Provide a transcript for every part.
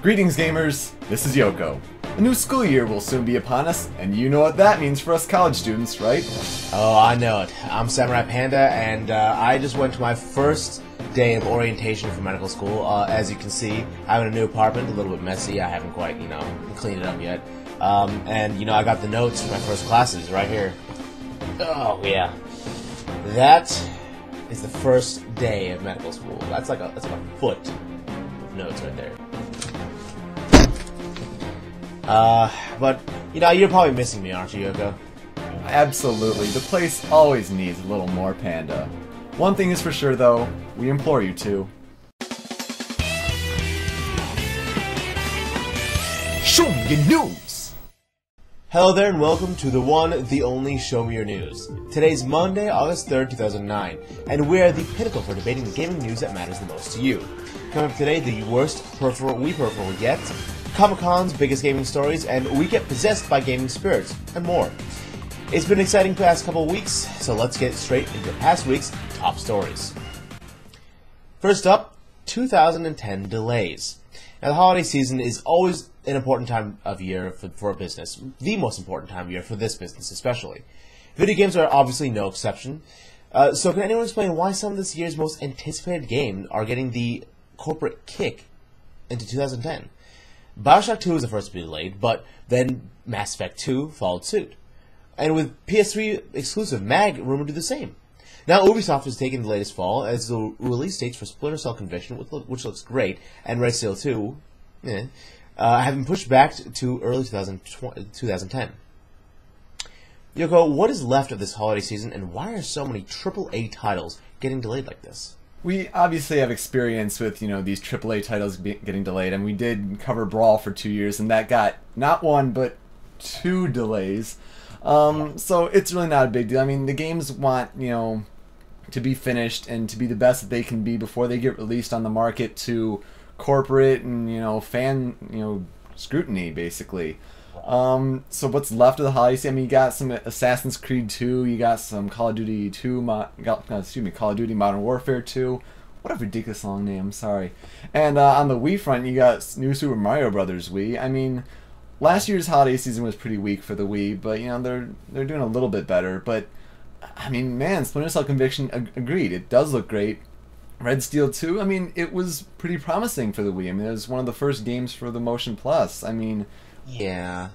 Greetings gamers, this is Yoko. A new school year will soon be upon us, and you know what that means for us college students, right? Oh, I know it. I'm SamuraiPanda, and I just went to my first day of orientation for medical school. As you can see, I'm in a new apartment, a little bit messy. I haven't quite, cleaned it up yet. And, I got the notes for my first classes right here. Oh, yeah. That is the first day of medical school. That's like a foot of notes right there. But, you're probably missing me, aren't you, Yoko? Absolutely. The place always needs a little more Panda. One thing is for sure, though. We implore you to. Show me your news! Hello there and welcome to the one, the only Show Me Your News. Today's Monday, August 3rd, 2009, and we're the pinnacle for debating the gaming news that matters the most to you. Coming up today, the worst peripheral we get, Comic-Con's biggest gaming stories, and we get possessed by gaming spirits, and more. It's been an exciting past couple of weeks, so let's get straight into the past week's top stories. First up, 2010 delays. Now, the holiday season is always an important time of year for a business, the most important time of year for this business especially. Video games are obviously no exception. So can anyone explain why some of this year's most anticipated games are getting the corporate kick into 2010? BioShock 2 was the first to be delayed, but then Mass Effect 2 followed suit. And with PS3 exclusive, MAG rumored to do the same. Now Ubisoft has taken the latest fall as the release dates for Splinter Cell Conviction, which looks great, and Red Steel 2 have been pushed back to early 2010. Yoko, what is left of this holiday season, and why are so many AAA titles getting delayed like this? We obviously have experience with, these AAA titles getting delayed, and we did cover Brawl for 2 years, and that got not one, but 2 delays. So it's really not a big deal. I mean, the games want, to be finished and to be the best that they can be before they get released on the market to corporate and, fan, scrutiny, basically. So what's left of the holiday season? I mean, you got some Assassin's Creed 2, you got some Call of Duty 2, Call of Duty Modern Warfare 2. What a ridiculous long name, sorry. And on the Wii front, you got new Super Mario Brothers Wii. I mean, last year's holiday season was pretty weak for the Wii, but they're doing a little bit better. But I mean, man, Splinter Cell Conviction, agreed. It does look great. Red Steel 2, I mean, it was pretty promising for the Wii. I mean, it was one of the first games for the Motion Plus. I mean, yeah,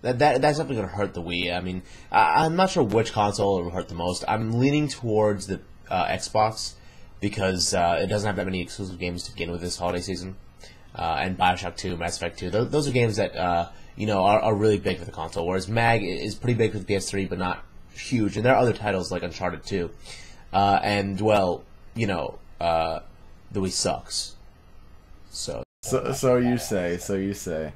that's definitely going to hurt the Wii. I mean, I'm not sure which console it will hurt the most. I'm leaning towards the Xbox because it doesn't have that many exclusive games to begin with this holiday season. And BioShock 2, Mass Effect 2, those are games that are really big for the console. Whereas MAG is pretty big for the PS3, but not huge. And there are other titles like Uncharted 2, and well, the Wii sucks. So you say.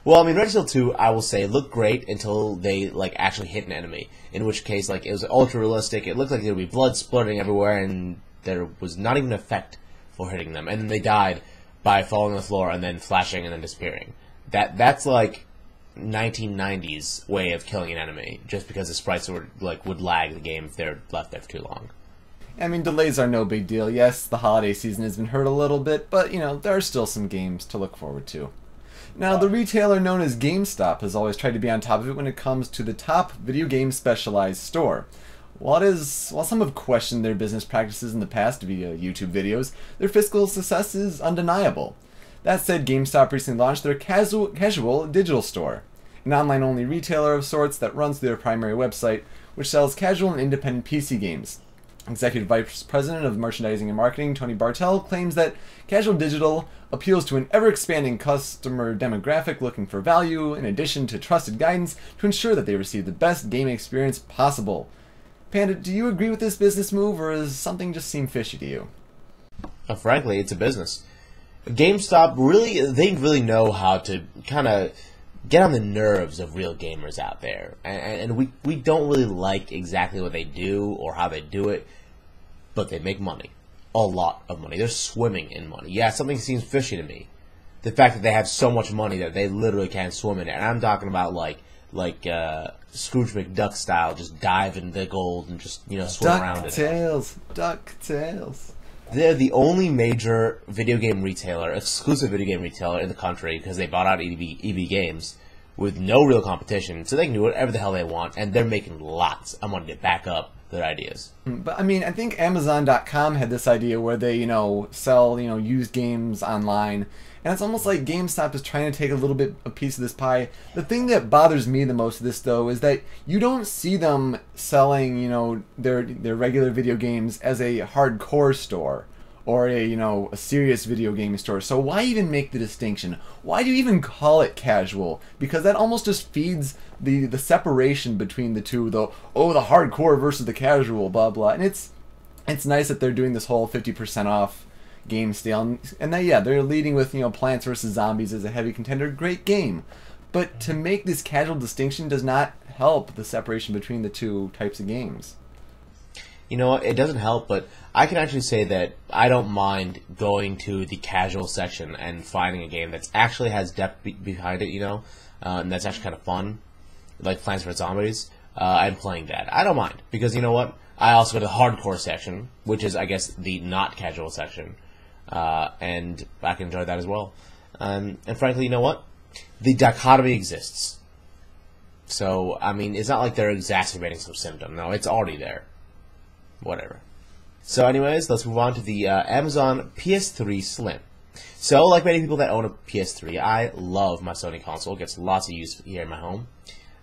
Well, I mean, Red Steel 2, I will say, looked great until they, actually hit an enemy. In which case, it was ultra-realistic. It looked like there would be blood splurting everywhere, and there was not even an effect for hitting them. And then they died by falling on the floor and then flashing and then disappearing. That's, 1990s way of killing an enemy, just because the sprites would lag the game if they're left there for too long. I mean, delays are no big deal. Yes, the holiday season has been hurt a little bit, but, there are still some games to look forward to. Now, the retailer known as GameStop has always tried to be on top of it when it comes to the top video game specialized store. While some have questioned their business practices in the past via YouTube videos, their fiscal success is undeniable. That said, GameStop recently launched their casual digital store, an online-only retailer of sorts that runs their primary website, which sells casual and independent PC games. Executive Vice President of Merchandising and Marketing, Tony Bartel, claims that Casual Digital appeals to an ever-expanding customer demographic looking for value, in addition to trusted guidance to ensure that they receive the best gaming experience possible. Panda, do you agree with this business move, or does something just seem fishy to you? Frankly, it's a business. GameStop, they really know how to kind of get on the nerves of real gamers out there. And we don't really like exactly what they do or how they do it, but they make money. A lot of money. They're swimming in money. Yeah, something seems fishy to me. The fact that they have so much money that they literally can't swim in it. And I'm talking about like Scrooge McDuck style, just dive in the gold and just, swim around it. DuckTales. They're the only major video game retailer, exclusive video game retailer in the country, because they bought out EB Games with no real competition, so they can do whatever the hell they want, and they're making lots of money to back up their ideas. But I mean, I think Amazon.com had this idea where they, sell, used games online, and it's almost like GameStop is trying to take a little bit a piece of this pie. The thing that bothers me the most of this, though, is that you don't see them selling, their regular video games as a hardcore store or a serious video game store. So why even make the distinction? Why do you even call it casual? Because that almost just feeds the separation between the two, the hardcore versus the casual, blah blah. And it's nice that they're doing this whole 50% off game sale, and they're leading with Plants vs Zombies as a heavy contender. Great game, but to make this casual distinction does not help the separation between the two types of games. You know what? It doesn't help, but I can actually say that I don't mind going to the casual section and finding a game that actually has depth behind it, and that's actually kind of fun, like Plants vs Zombies. I'm playing that. I don't mind, because you know what? I also go to the hardcore section, which is, I guess, the not casual section, and I can enjoy that as well. And frankly, you know what? The dichotomy exists. So, I mean, it's not like they're exacerbating some symptom. No, it's already there. Whatever. So anyways, let's move on to the Amazon PS3 Slim. So, like many people that own a PS3, I love my Sony console. It gets lots of use here in my home.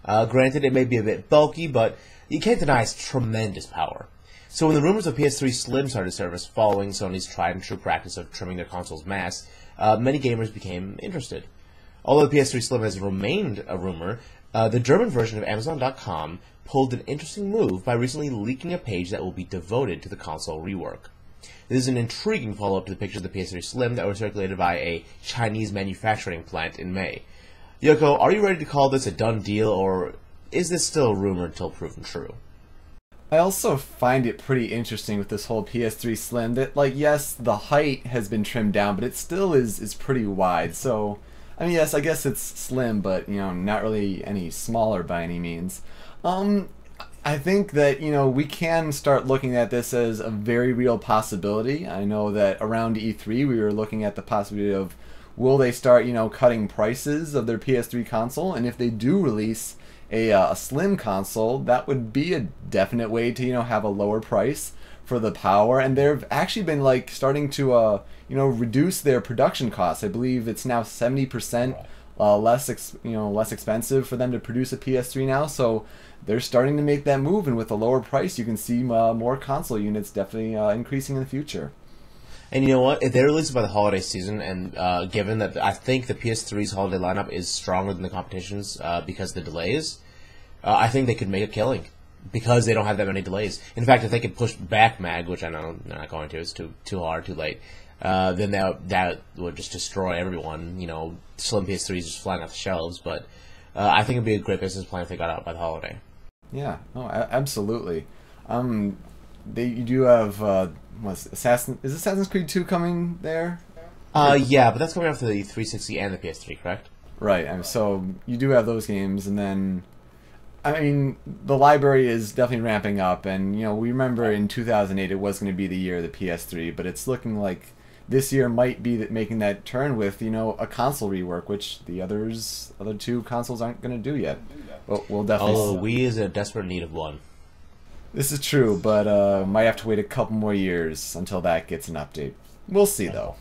Granted, it may be a bit bulky, but you can't deny its tremendous power. So when the rumors of PS3 Slim started to surface following Sony's tried and true practice of trimming their console's mass, many gamers became interested. Although the PS3 Slim has remained a rumor, the German version of Amazon.com pulled an interesting move by recently leaking a page that will be devoted to the console rework. This is an intriguing follow-up to the pictures of the PS3 Slim that were circulated by a Chinese manufacturing plant in May. Yoko, are you ready to call this a done deal, or is this still a rumor until proven true? I also find it pretty interesting with this whole PS3 Slim that, yes, the height has been trimmed down, but it still is pretty wide. So, I mean, yes, I guess it's slim, but, not really any smaller by any means. I think that, we can start looking at this as a very real possibility. I know that around E3 we were looking at the possibility of, will they start, cutting prices of their PS3 console? And if they do release a slim console, that would be a definite way to, have a lower price for the power. And they've actually been, starting to, reduce their production costs. I believe it's now 70% less expensive for them to produce a PS3 now. So they're starting to make that move, and with a lower price, you can see more console units definitely increasing in the future. And you know what? If they release it by the holiday season, and given that I think the PS3's holiday lineup is stronger than the competition's because of the delays, I think they could make a killing because they don't have that many delays. In fact, if they could push back MAG, which I know they're not going to, it's too hard, too late, then that would just destroy everyone. Slim PS3s just flying off the shelves. But I think it'd be a great business plan if they got out by the holiday. Yeah, absolutely. You do have Assassin's Creed 2 coming there? Yeah, but that's coming after the 360 and the PS3, correct? Right. So you do have those games, and then, I mean, the library is definitely ramping up, and we remember in 2008 it was going to be the year of the PS3, but it's looking like this year might be making that turn with a console rework, which the other two consoles aren't going to do yet. But we'll definitely. Oh, we is in desperate need of one. This is true, but might have to wait a couple more years until that gets an update. We'll see, though.